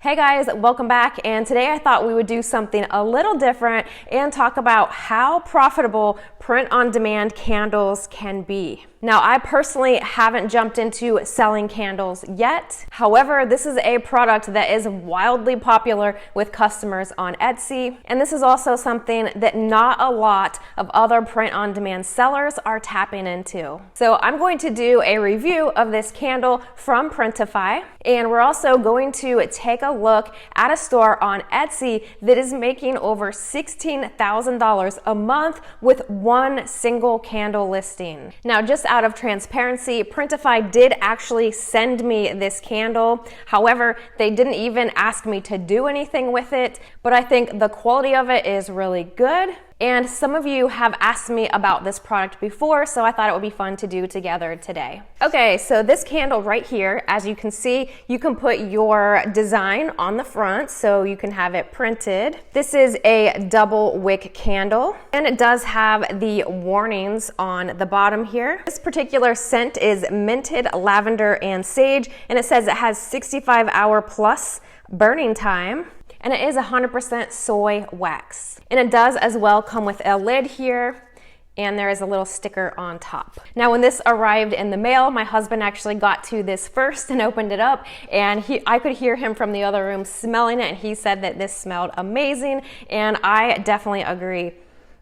Hey guys, welcome back, and today I thought we would do something a little different and talk about how profitable print-on-demand candles can be. Now, I personally haven't jumped into selling candles yet. However, this is a product that is wildly popular with customers on Etsy, and this is also something that not a lot of other print-on-demand sellers are tapping into. So I'm going to do a review of this candle from Printify, and we're also going to take a look at a store on Etsy that is making over $16,000 a month with one single candle listing. Now, just out of transparency, Printify did actually send me this candle. However, they didn't even ask me to do anything with it, but I think the quality of it is really good. And some of you have asked me about this product before, so I thought it would be fun to do together today. Okay, so this candle right here, as you can see, you can put your design on the front so you can have it printed. This is a double wick candle, and it does have the warnings on the bottom here. This particular scent is minted lavender and sage, and it says it has 65-hour plus burning time. And it is 100% soy wax. And it does as well come with a lid here, and there is a little sticker on top. Now, when this arrived in the mail, my husband actually got to this first and opened it up, and I could hear him from the other room smelling it, and he said that this smelled amazing, and I definitely agree.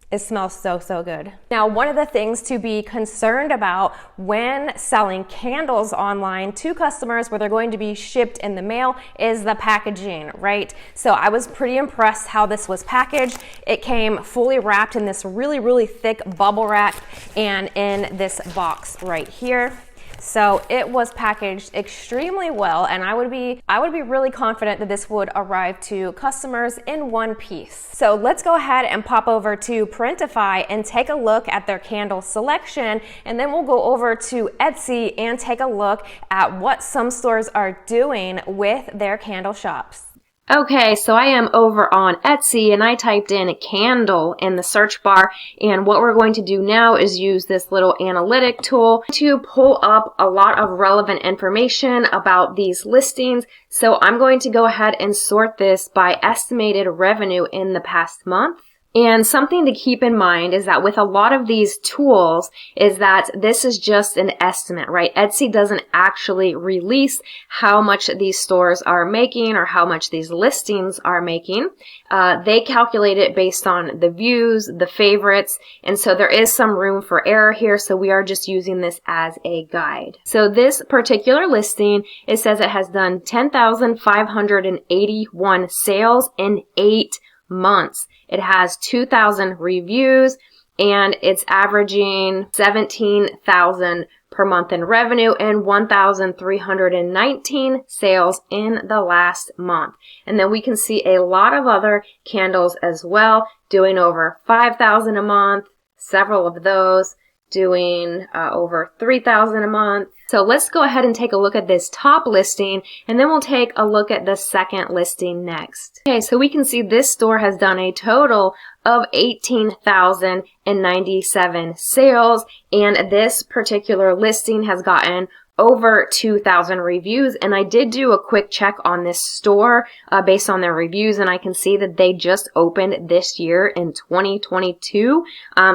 It smells so good. Now, one of the things to be concerned about when selling candles online to customers where they're going to be shipped in the mail is the packaging, right? So I was pretty impressed how this was packaged. It came fully wrapped in this really thick bubble wrap and in this box right here. So it was packaged extremely well, and I would be really confident that this would arrive to customers in one piece. So let's go ahead and pop over to Printify and take a look at their candle selection, and then we'll go over to Etsy and take a look at what some stores are doing with their candle shops. Okay, so I am over on Etsy, and I typed in candle in the search bar, and what we're going to do now is use this little analytic tool to pull up a lot of relevant information about these listings. So I'm going to go ahead and sort this by estimated revenue in the past month. And something to keep in mind is that with a lot of these tools is that this is just an estimate, right? Etsy doesn't actually release how much these stores are making or how much these listings are making. They calculate it based on the views, the favorites, and so there is some room for error here, so we are just using this as a guide. So this particular listing, it says it has done 10,581 sales in 8 months. It has 2,000 reviews, and it's averaging 17,000 per month in revenue and 1,319 sales in the last month. And then we can see a lot of other candles as well, doing over 5,000 a month, several of those doing over 3,000 a month. So let's go ahead and take a look at this top listing, and then we'll take a look at the second listing next. Okay, so we can see this store has done a total of 18,097 sales, and this particular listing has gotten over 2,000 reviews, and I did do a quick check on this store based on their reviews, and I can see that they just opened this year in 2022,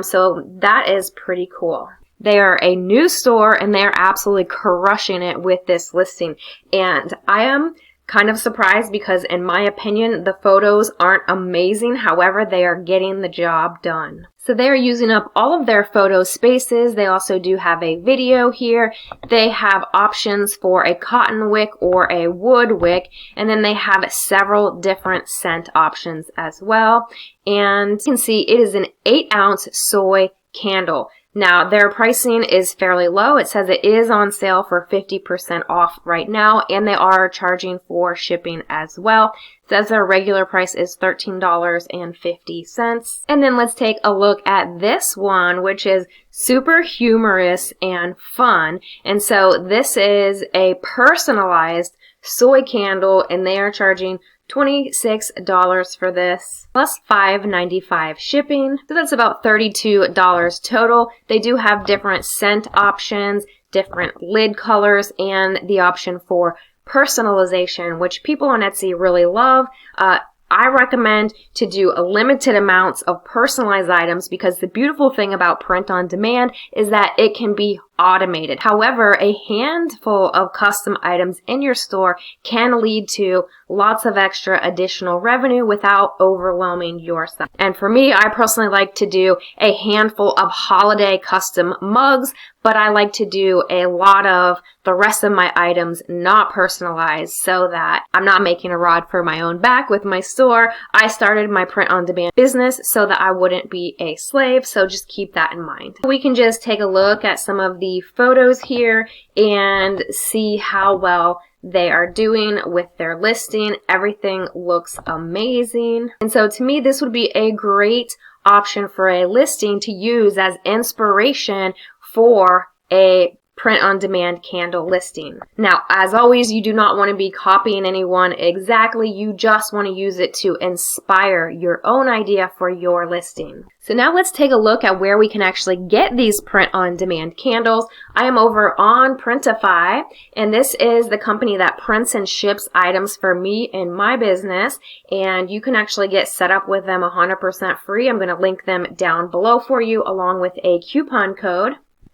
so that is pretty cool. They are a new store, and they are absolutely crushing it with this listing, and I am kind of surprised because in my opinion the photos aren't amazing. However, they are getting the job done. So they are using up all of their photo spaces. They also do have a video here. They have options for a cotton wick or a wood wick, and then they have several different scent options as well. And you can see it is an 8-ounce soy candle. Now, their pricing is fairly low. It says it is on sale for 50% off right now, and they are charging for shipping as well. It says their regular price is $13.50. And then let's take a look at this one, which is super humorous and fun. And so this is a personalized soy candle, and they are charging $26 for this, plus $5.95 shipping. So that's about $32 total. They do have different scent options, different lid colors, and the option for personalization, which people on Etsy really love. I recommend to do a limited amounts of personalized items because the beautiful thing about print on demand is that it can be automated. However, a handful of custom items in your store can lead to lots of extra additional revenue without overwhelming yourself. And for me, I personally like to do a handful of holiday custom mugs, but I like to do a lot of the rest of my items not personalized so that I'm not making a rod for my own back with my store. I started my print on demand business so that I wouldn't be a slave, so just keep that in mind. We can just take a look at some of the photos here and see how well they are doing with their listing. Everything looks amazing. And so to me, this would be a great option for a listing to use as inspiration for a print-on-demand candle listing. Now, as always, you do not want to be copying anyone exactly. You just want to use it to inspire your own idea for your listing. So now let's take a look at where we can actually get these print-on-demand candles. I am over on Printify, and this is the company that prints and ships items for me and my business, and you can actually get set up with them 100% free. I'm going to link them down below for you along with a coupon code.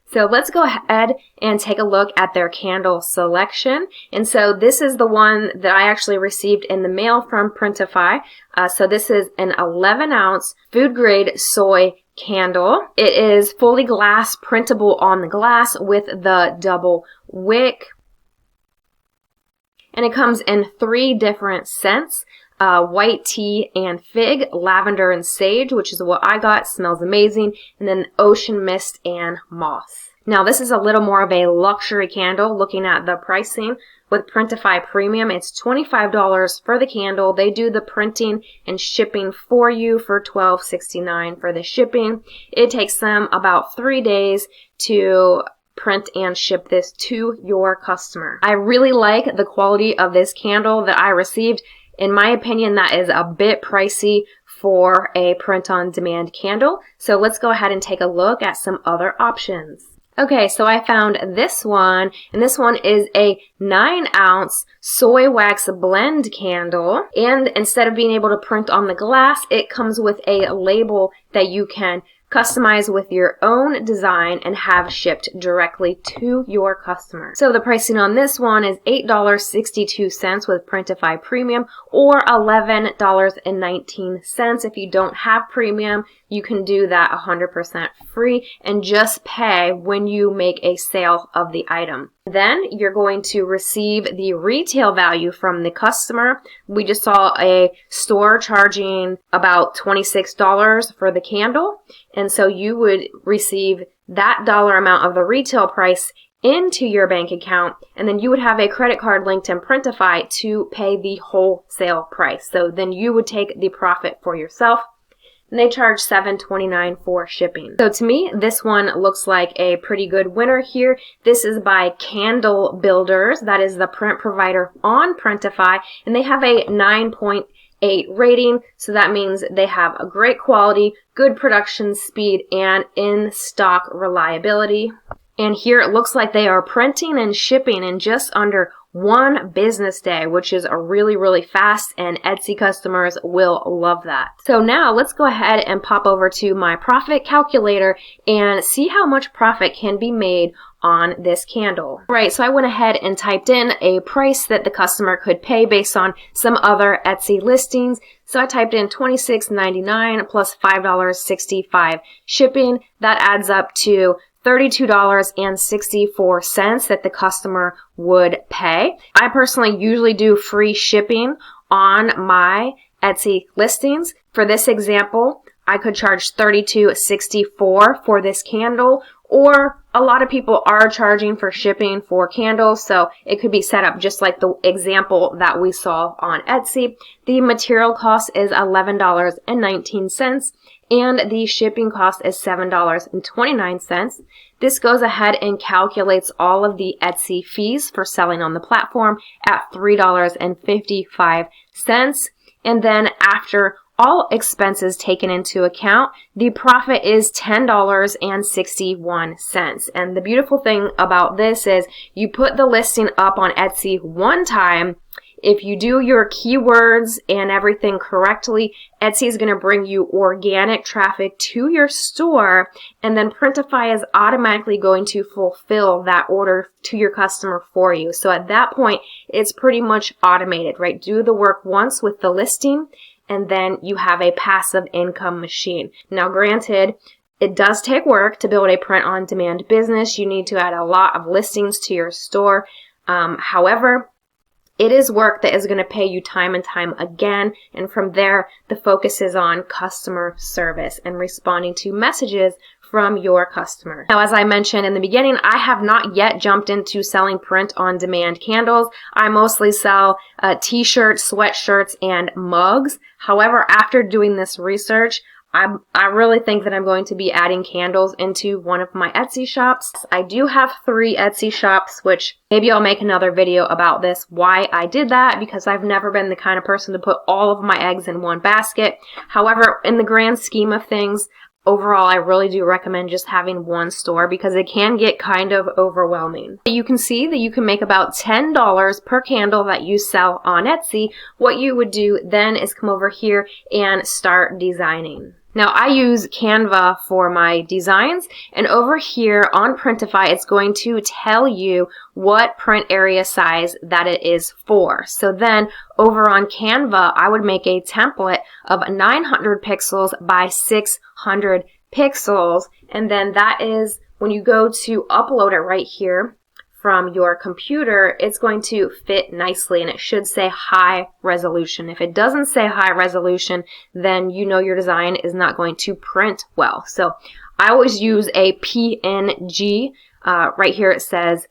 So let's go ahead and take a look at their candle selection. And so this is the one that I actually received in the mail from Printify. So this is an 11-ounce food-grade soy candle. It is fully glass, printable on the glass with the double wick. And it comes in 3 different scents. White tea and fig, lavender and sage, which is what I got, smells amazing, and then ocean mist and moss. Now this is a little more of a luxury candle. Looking at the pricing with Printify Premium, it's $25 for the candle. They do the printing and shipping for you for $12.69 for the shipping. It takes them about 3 days to print and ship this to your customer. I really like the quality of this candle that I received. In my opinion, that is a bit pricey for a print-on-demand candle. So let's go ahead and take a look at some other options. Okay, so I found this one, and this one is a 9-ounce soy wax blend candle. And instead of being able to print on the glass, it comes with a label that you can customize with your own design and have shipped directly to your customer. So the pricing on this one is $8.62 with Printify Premium or $11.19. If you don't have Premium, you can do that 100% free and just pay when you make a sale of the item. Then you're going to receive the retail value from the customer. We just saw a store charging about $26 for the candle. And so you would receive that dollar amount of the retail price into your bank account, and then you would have a credit card linked in Printify to pay the wholesale price. So then you would take the profit for yourself. And they charge $7.29 for shipping. So to me, this one looks like a pretty good winner here. This is by Candle Builders. That is the print provider on Printify, and they have a 9.8 rating. So that means they have a great quality, good production speed, and in-stock reliability. And here it looks like they are printing and shipping in just under 1 business day, which is a really fast, and Etsy customers will love that. So now let's go ahead and pop over to my profit calculator and see how much profit can be made on this candle. Right, so I went ahead and typed in a price that the customer could pay based on some other Etsy listings. So I typed in $26.99 plus $5.65 shipping. That adds up to $32.64 that the customer would pay. I personally usually do free shipping on my Etsy listings. For this example, I could charge $32.64 for this candle, or a lot of people are charging for shipping for candles, so it could be set up just like the example that we saw on Etsy. The material cost is $11.19. and the shipping cost is $7.29. This goes ahead and calculates all of the Etsy fees for selling on the platform at $3.55. And then after all expenses taken into account, the profit is $10.61. And the beautiful thing about this is you put the listing up on Etsy one time. If you do your keywords and everything correctly, Etsy is going to bring you organic traffic to your store, and then Printify is automatically going to fulfill that order to your customer for you. So at that point, it's pretty much automated, right? Do the work once with the listing, and then you have a passive income machine. Now, granted, it does take work to build a print-on-demand business. You need to add a lot of listings to your store. However, it is work that is going to pay you time and time again. And from there, the focus is on customer service and responding to messages from your customer. Now, as I mentioned in the beginning, I have not yet jumped into selling print-on-demand candles. I mostly sell t-shirts, sweatshirts, and mugs. However, after doing this research, I really think that I'm going to be adding candles into one of my Etsy shops. I do have 3 Etsy shops, which maybe I'll make another video about this, why I did that, because I've never been the kind of person to put all of my eggs in one basket. However, in the grand scheme of things, overall, I really do recommend just having one store because it can get kind of overwhelming. You can see that you can make about $10 per candle that you sell on Etsy. What you would do then is come over here and start designing. Now, I use Canva for my designs, and over here on Printify, it's going to tell you what print area size that it is for. So then over on Canva, I would make a template of 900 pixels by 600 pixels, and then that is when you go to upload it right here from your computer, it's going to fit nicely, and it should say high resolution. If it doesn't say high resolution, then you know your design is not going to print well. So I always use a PNG. Right here it says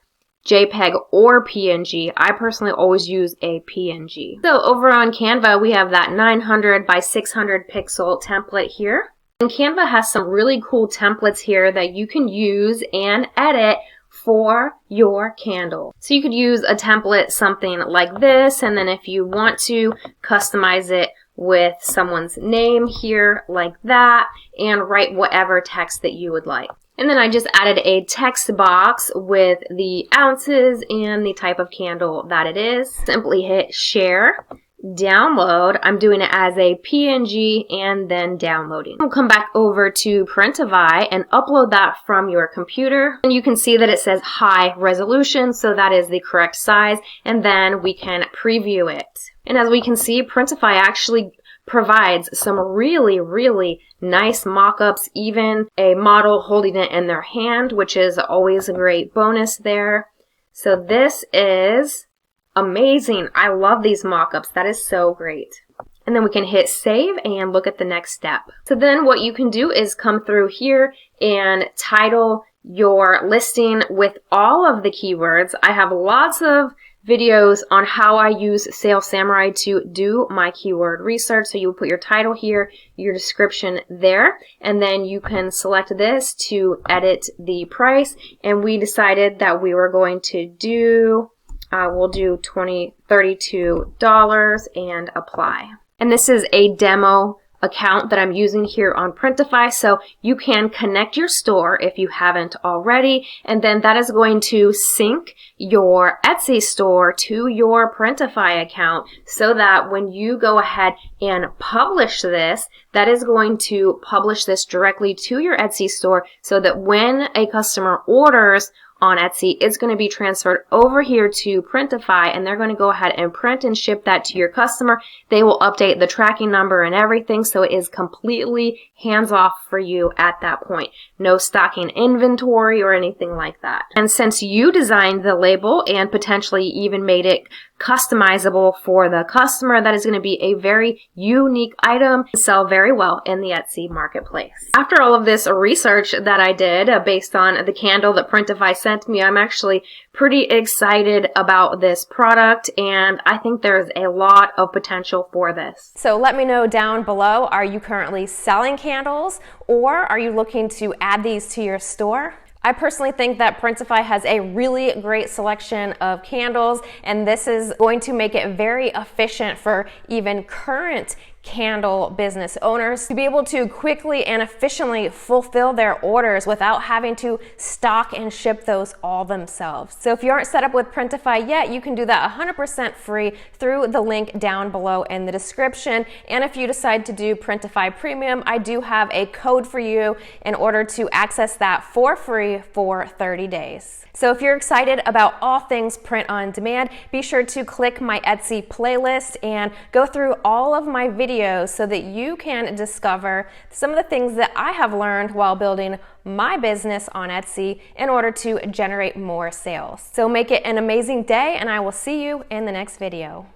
JPEG or PNG. I personally always use a PNG. So over on Canva, we have that 900 by 600 pixel template here. And Canva has some really cool templates here that you can use and edit for your candle. So you could use a template, something like this, and then if you want to customize it with someone's name here like that, and write whatever text that you would like. And then I just added a text box with the ounces and the type of candle that it is. Simply hit share, download. I'm doing it as a PNG and then downloading. We'll come back over to Printify and upload that from your computer. And you can see that it says high resolution, so that is the correct size. And then we can preview it. And as we can see, Printify actually provides some really, really nice mock-ups, even a model holding it in their hand, which is always a great bonus there. So this is amazing. I love these mock-ups. That is so great. And then we can hit save and look at the next step. So then what you can do is come through here and title your listing with all of the keywords. I have lots of videos on how I use Sales Samurai to do my keyword research. So you put your title here, your description there, and then you can select this to edit the price. And we decided that we were going to do, we'll do $32 and apply. And this is a demo account that I'm using here on Printify, so you can connect your store if you haven't already, and then that is going to sync your Etsy store to your Printify account so that when you go ahead and publish this, that is going to publish this directly to your Etsy store so that when a customer orders on Etsy, it's going to be transferred over here to Printify, and they're going to go ahead and print and ship that to your customer. They will update the tracking number and everything, so it is completely hands-off for you at that point. No stocking inventory or anything like that. And since you designed the label and potentially even made it customizable for the customer, that is going to be a very unique item to sell very well in the Etsy marketplace. After all of this research that I did based on the candle that Printify sent me, I'm actually pretty excited about this product, and I think there's a lot of potential for this. So let me know down below, are you currently selling candles, or are you looking to add these to your store? I personally think that Printify has a really great selection of candles, and this is going to make it very efficient for even current candle business owners to be able to quickly and efficiently fulfill their orders without having to stock and ship those all themselves. So if you aren't set up with Printify yet, you can do that 100% free through the link down below in the description. And if you decide to do Printify Premium, I do have a code for you in order to access that for free for 30 days. So if you're excited about all things print on demand, be sure to click my Etsy playlist and go through all of my videos so that you can discover some of the things that I have learned while building my business on Etsy in order to generate more sales. So make it an amazing day, and I will see you in the next video.